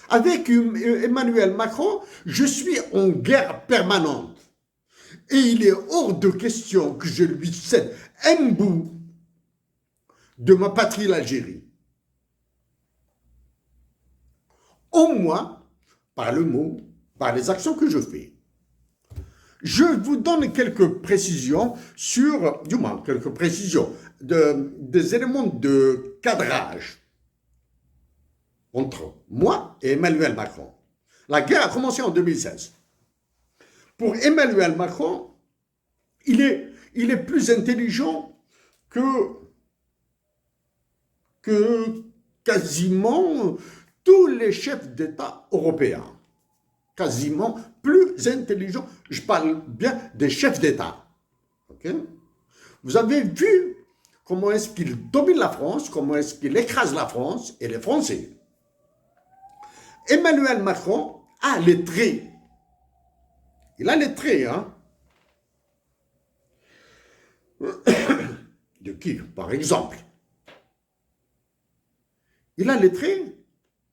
Avec Emmanuel Macron, je suis en guerre permanente. Et il est hors de question que je lui cède un bout de ma patrie, l'Algérie. Au moins, par le mot, par les actions que je fais. Je vous donne quelques précisions sur, du moins, quelques précisions, des éléments de cadrage entre moi et Emmanuel Macron. La guerre a commencé en 2016. Pour Emmanuel Macron, il est plus intelligent que quasiment tous les chefs d'État européens. Quasiment plus intelligent. Je parle bien des chefs d'État. Okay? Vous avez vu comment est-ce qu'il domine la France, comment est-ce qu'il écrase la France et les Français. Emmanuel Macron a les traits. Il a les traits, hein. De qui, par exemple? Il a les traits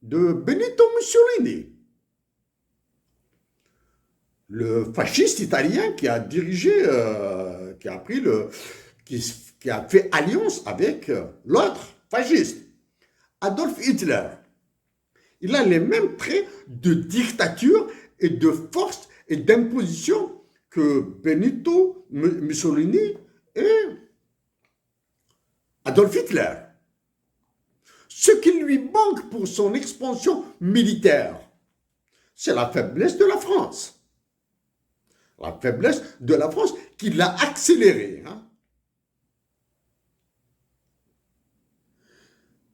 de Benito Mussolini, le fasciste italien qui a dirigé, qui a fait alliance avec l'autre fasciste, Adolf Hitler. Il a les mêmes traits de dictature et de force et d'imposition que Benito Mussolini et Adolf Hitler. Ce qui lui manque pour son expansion militaire, c'est la faiblesse de la France. La faiblesse de la France qui l'a accélérée. Hein.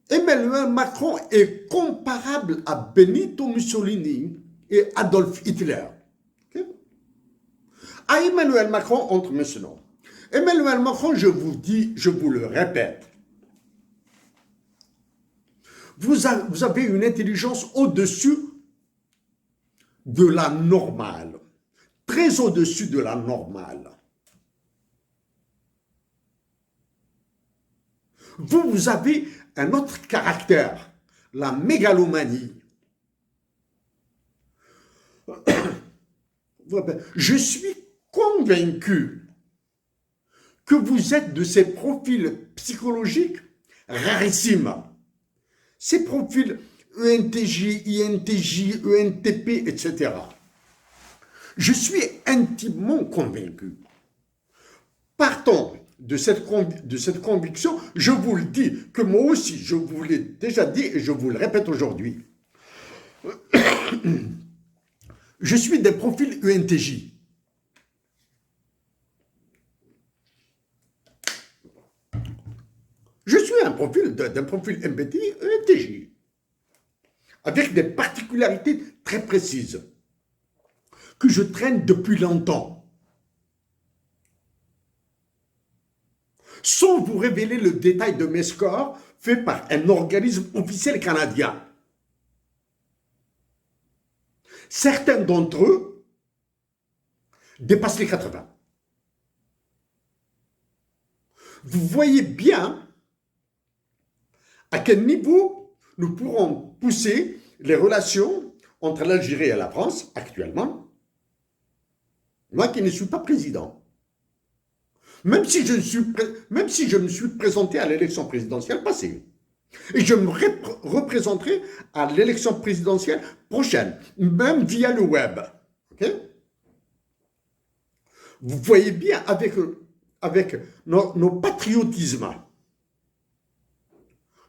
Emmanuel Macron est comparable à Benito Mussolini et Adolf Hitler. Okay? À Emmanuel Macron, entre maintenant. Emmanuel Macron, je vous dis, je vous le répète, vous avez une intelligence au-dessus de la normale, très au-dessus de la normale. Vous avez un autre caractère, la mégalomanie. Je suis convaincu que vous êtes de ces profils psychologiques rarissimes. Ces profils ENTJ, INTJ, ENTP, etc. Je suis intimement convaincu. Partons de cette conviction, je vous le dis, que moi aussi, je vous l'ai déjà dit et je vous le répète aujourd'hui. Je suis des profils ENTJ. Je suis d'un profil MBTI ENTJ, avec des particularités très précises que je traîne depuis longtemps. Sans vous révéler le détail de mes scores faits par un organisme officiel canadien. Certains d'entre eux dépassent les 80. Vous voyez bien à quel niveau nous pourrons pousser les relations entre l'Algérie et la France actuellement. Moi qui ne suis pas président. Même si je me suis présenté à l'élection présidentielle passée. Et je me représenterai à l'élection présidentielle prochaine, même via le web. Okay? Vous voyez bien avec nos patriotismes.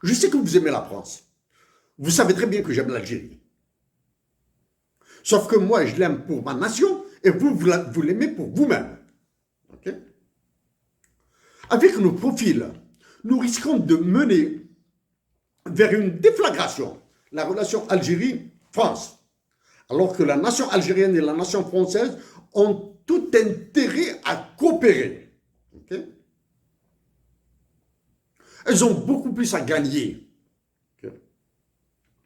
Je sais que vous aimez la France. Vous savez très bien que j'aime l'Algérie. Sauf que moi, je l'aime pour ma nation et vous l'aimez pour vous-même. Okay? Avec nos profils, nous risquons de mener vers une déflagration la relation Algérie-France. Alors que la nation algérienne et la nation française ont tout intérêt à coopérer. Okay? Elles ont beaucoup plus à gagner